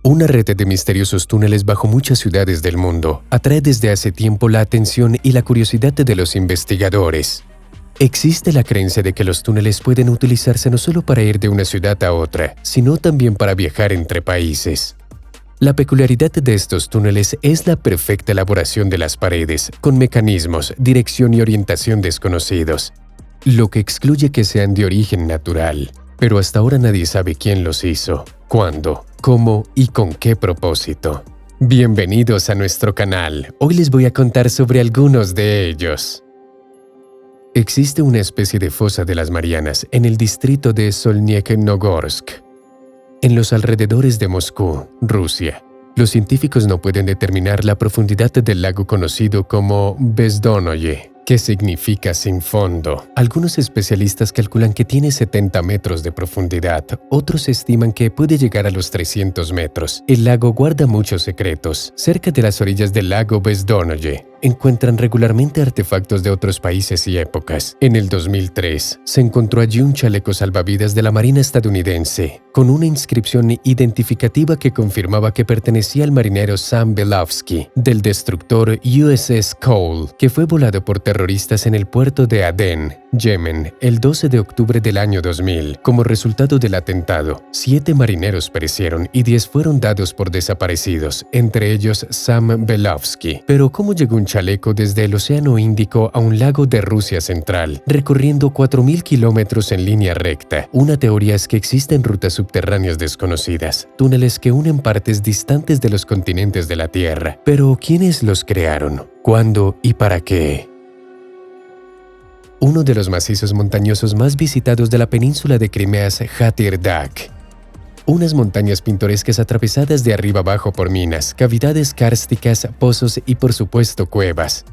Una red de misteriosos túneles bajo muchas ciudades del mundo atrae desde hace tiempo la atención y la curiosidad de los investigadores. Existe la creencia de que los túneles pueden utilizarse no solo para ir de una ciudad a otra, sino también para viajar entre países. La peculiaridad de estos túneles es la perfecta elaboración de las paredes, con mecanismos, dirección y orientación desconocidos, lo que excluye que sean de origen natural. Pero hasta ahora nadie sabe quién los hizo, cuándo, cómo y con qué propósito. Bienvenidos a nuestro canal. Hoy les voy a contar sobre algunos de ellos. Existe una especie de fosa de las Marianas en el distrito de Solniek-Nogorsk, en los alrededores de Moscú, Rusia. Los científicos no pueden determinar la profundidad del lago conocido como Bezdonoye, que significa sin fondo. Algunos especialistas calculan que tiene 70 metros de profundidad, otros estiman que puede llegar a los 300 metros. El lago guarda muchos secretos. Cerca de las orillas del lago Bezdonoye, encuentran regularmente artefactos de otros países y épocas. En el 2003, se encontró allí un chaleco salvavidas de la Marina estadounidense, con una inscripción identificativa que confirmaba que pertenecía al marinero Sam Belowski, del destructor USS Cole, que fue volado por terroristas en el puerto de Adén, Yemen, el 12 de octubre del año 2000. Como resultado del atentado, 7 marineros perecieron y 10 fueron dados por desaparecidos, entre ellos Sam Belowski. Pero ¿cómo llegó un chaleco desde el Océano Índico a un lago de Rusia central, recorriendo 4.000 kilómetros en línea recta? Una teoría es que existen rutas subterráneas desconocidas, túneles que unen partes distantes de los continentes de la Tierra. Pero ¿quiénes los crearon? ¿Cuándo y para qué? Uno de los macizos montañosos más visitados de la península de Crimea es Hatir Dag. Unas montañas pintorescas atravesadas de arriba abajo por minas, cavidades kársticas, pozos y por supuesto cuevas.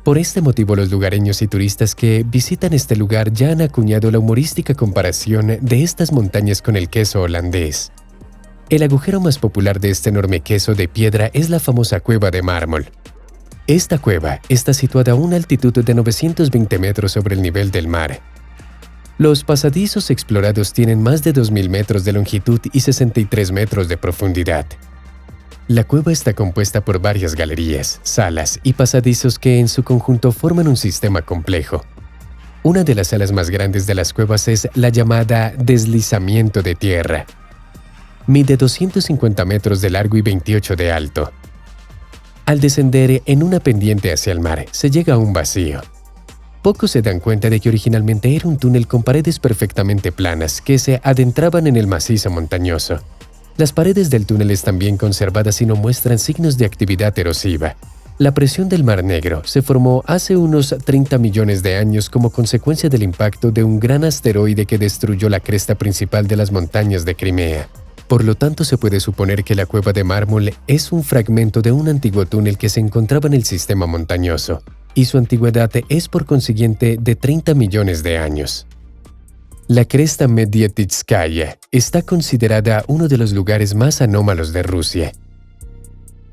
Por este motivo los lugareños y turistas que visitan este lugar ya han acuñado la humorística comparación de estas montañas con el queso holandés. El agujero más popular de este enorme queso de piedra es la famosa cueva de mármol. Esta cueva está situada a una altitud de 920 metros sobre el nivel del mar. Los pasadizos explorados tienen más de 2.000 metros de longitud y 63 metros de profundidad. La cueva está compuesta por varias galerías, salas y pasadizos que en su conjunto forman un sistema complejo. Una de las salas más grandes de las cuevas es la llamada deslizamiento de tierra. Mide 250 metros de largo y 28 de alto. Al descender en una pendiente hacia el mar, se llega a un vacío. Pocos se dan cuenta de que originalmente era un túnel con paredes perfectamente planas que se adentraban en el macizo montañoso. Las paredes del túnel están bien conservadas y no muestran signos de actividad erosiva. La presión del Mar Negro se formó hace unos 30 millones de años como consecuencia del impacto de un gran asteroide que destruyó la cresta principal de las montañas de Crimea. Por lo tanto, se puede suponer que la cueva de mármol es un fragmento de un antiguo túnel que se encontraba en el sistema montañoso, y su antigüedad es por consiguiente de 30 millones de años. La cresta Medietitskaya está considerada uno de los lugares más anómalos de Rusia.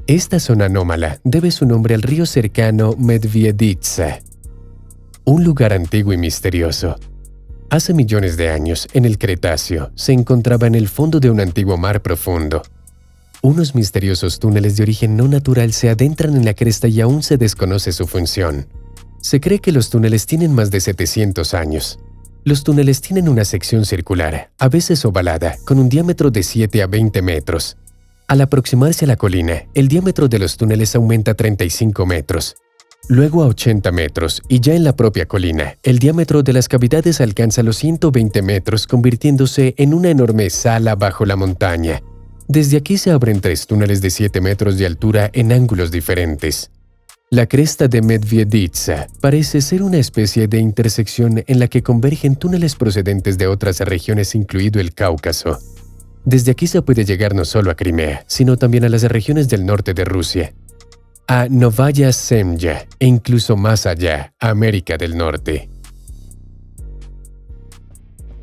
Esta zona anómala debe su nombre al río cercano Medveditsa, un lugar antiguo y misterioso. Hace millones de años, en el Cretáceo, se encontraba en el fondo de un antiguo mar profundo. Unos misteriosos túneles de origen no natural se adentran en la cresta y aún se desconoce su función. Se cree que los túneles tienen más de 700 años. Los túneles tienen una sección circular, a veces ovalada, con un diámetro de 7 a 20 metros. Al aproximarse a la colina, el diámetro de los túneles aumenta a 35 metros. Luego a 80 metros, y ya en la propia colina, el diámetro de las cavidades alcanza los 120 metros, convirtiéndose en una enorme sala bajo la montaña. Desde aquí se abren 3 túneles de 7 metros de altura en ángulos diferentes. La cresta de Medveditsa parece ser una especie de intersección en la que convergen túneles procedentes de otras regiones, incluido el Cáucaso. Desde aquí se puede llegar no solo a Crimea, sino también a las regiones del norte de Rusia, a Novaya Zemlya e incluso más allá, a América del Norte.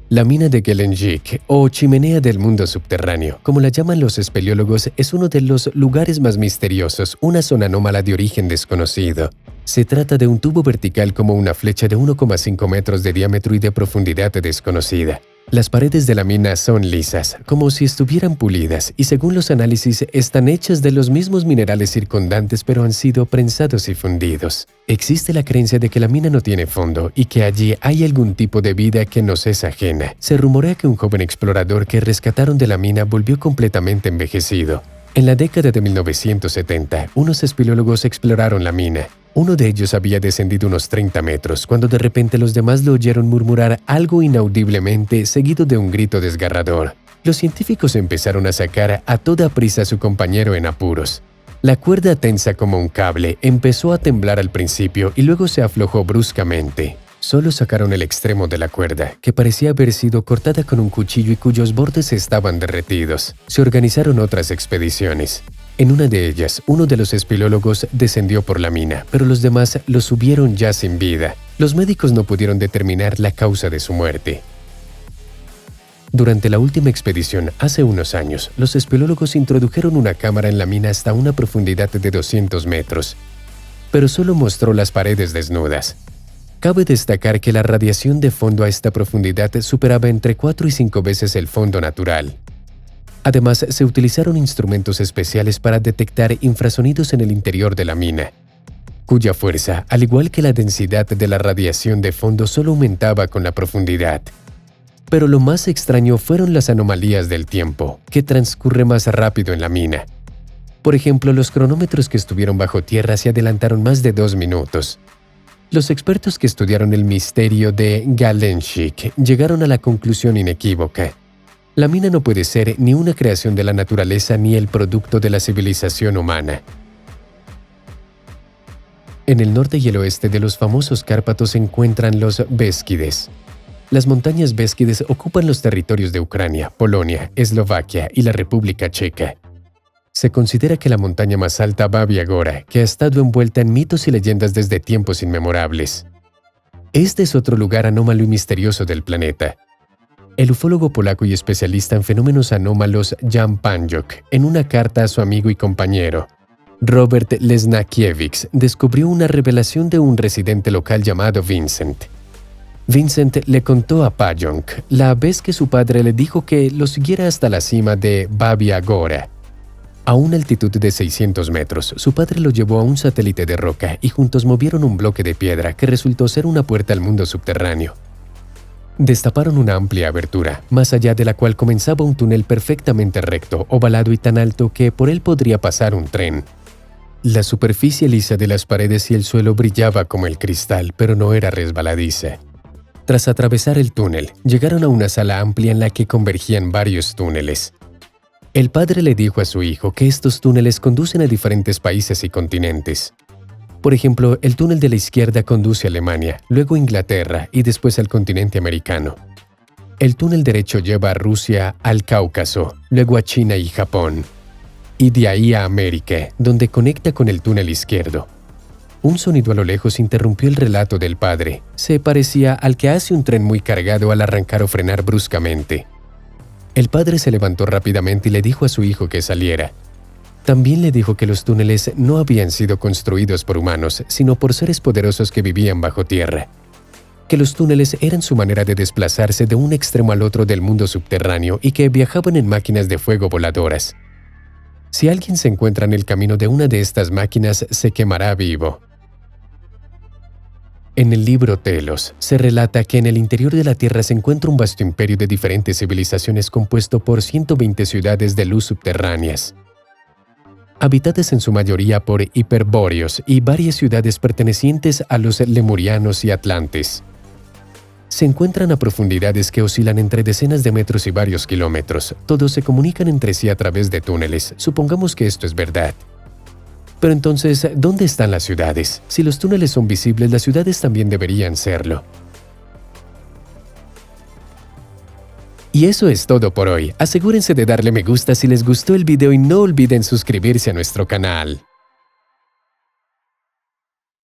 La mina de Gelendzhik, o chimenea del mundo subterráneo, como la llaman los espeleólogos, es uno de los lugares más misteriosos, una zona anómala de origen desconocido. Se trata de un tubo vertical como una flecha de 1,5 metros de diámetro y de profundidad desconocida. Las paredes de la mina son lisas, como si estuvieran pulidas, y según los análisis están hechas de los mismos minerales circundantes pero han sido prensados y fundidos. Existe la creencia de que la mina no tiene fondo y que allí hay algún tipo de vida que nos es ajena. Se rumorea que un joven explorador que rescataron de la mina volvió completamente envejecido. En la década de 1970, unos espeleólogos exploraron la mina. Uno de ellos había descendido unos 30 metros, cuando de repente los demás lo oyeron murmurar algo inaudiblemente, seguido de un grito desgarrador. Los científicos empezaron a sacar a toda prisa a su compañero en apuros. La cuerda tensa como un cable empezó a temblar al principio y luego se aflojó bruscamente. Solo sacaron el extremo de la cuerda, que parecía haber sido cortada con un cuchillo y cuyos bordes estaban derretidos. Se organizaron otras expediciones. En una de ellas, uno de los espeleólogos descendió por la mina, pero los demás lo subieron ya sin vida. Los médicos no pudieron determinar la causa de su muerte. Durante la última expedición, hace unos años, los espeleólogos introdujeron una cámara en la mina hasta una profundidad de 200 metros, pero solo mostró las paredes desnudas. Cabe destacar que la radiación de fondo a esta profundidad superaba entre 4 y 5 veces el fondo natural. Además, se utilizaron instrumentos especiales para detectar infrasonidos en el interior de la mina, cuya fuerza, al igual que la densidad de la radiación de fondo, solo aumentaba con la profundidad. Pero lo más extraño fueron las anomalías del tiempo, que transcurre más rápido en la mina. Por ejemplo, los cronómetros que estuvieron bajo tierra se adelantaron más de 2 minutos. Los expertos que estudiaron el misterio de Galenshik llegaron a la conclusión inequívoca. La mina no puede ser ni una creación de la naturaleza ni el producto de la civilización humana. En el norte y el oeste de los famosos Cárpatos se encuentran los Béskides. Las montañas Béskides ocupan los territorios de Ucrania, Polonia, Eslovaquia y la República Checa. Se considera que la montaña más alta, Babia Gora, que ha estado envuelta en mitos y leyendas desde tiempos inmemorables. Este es otro lugar anómalo y misterioso del planeta. El ufólogo polaco y especialista en fenómenos anómalos Jan Panjuk, en una carta a su amigo y compañero, Robert Lesnakiewicz, descubrió una revelación de un residente local llamado Vincent. Vincent le contó a Panjuk la vez que su padre le dijo que lo siguiera hasta la cima de Babia Gora. A una altitud de 600 metros, su padre lo llevó a un satélite de roca y juntos movieron un bloque de piedra que resultó ser una puerta al mundo subterráneo. Destaparon una amplia abertura, más allá de la cual comenzaba un túnel perfectamente recto, ovalado y tan alto que por él podría pasar un tren. La superficie lisa de las paredes y el suelo brillaba como el cristal, pero no era resbaladiza. Tras atravesar el túnel, llegaron a una sala amplia en la que convergían varios túneles. El padre le dijo a su hijo que estos túneles conducen a diferentes países y continentes. Por ejemplo, el túnel de la izquierda conduce a Alemania, luego a Inglaterra y después al continente americano. El túnel derecho lleva a Rusia, al Cáucaso, luego a China y Japón. Y de ahí a América, donde conecta con el túnel izquierdo. Un sonido a lo lejos interrumpió el relato del padre. Se parecía al que hace un tren muy cargado al arrancar o frenar bruscamente. El padre se levantó rápidamente y le dijo a su hijo que saliera. También le dijo que los túneles no habían sido construidos por humanos, sino por seres poderosos que vivían bajo tierra. Que los túneles eran su manera de desplazarse de un extremo al otro del mundo subterráneo y que viajaban en máquinas de fuego voladoras. Si alguien se encuentra en el camino de una de estas máquinas, se quemará vivo. En el libro Telos, se relata que en el interior de la Tierra se encuentra un vasto imperio de diferentes civilizaciones compuesto por 120 ciudades de luz subterráneas, habitadas en su mayoría por hiperbóreos y varias ciudades pertenecientes a los lemurianos y atlantes. Se encuentran a profundidades que oscilan entre decenas de metros y varios kilómetros. Todos se comunican entre sí a través de túneles. Supongamos que esto es verdad. Pero entonces, ¿dónde están las ciudades? Si los túneles son visibles, las ciudades también deberían serlo. Y eso es todo por hoy. Asegúrense de darle me gusta si les gustó el video y no olviden suscribirse a nuestro canal.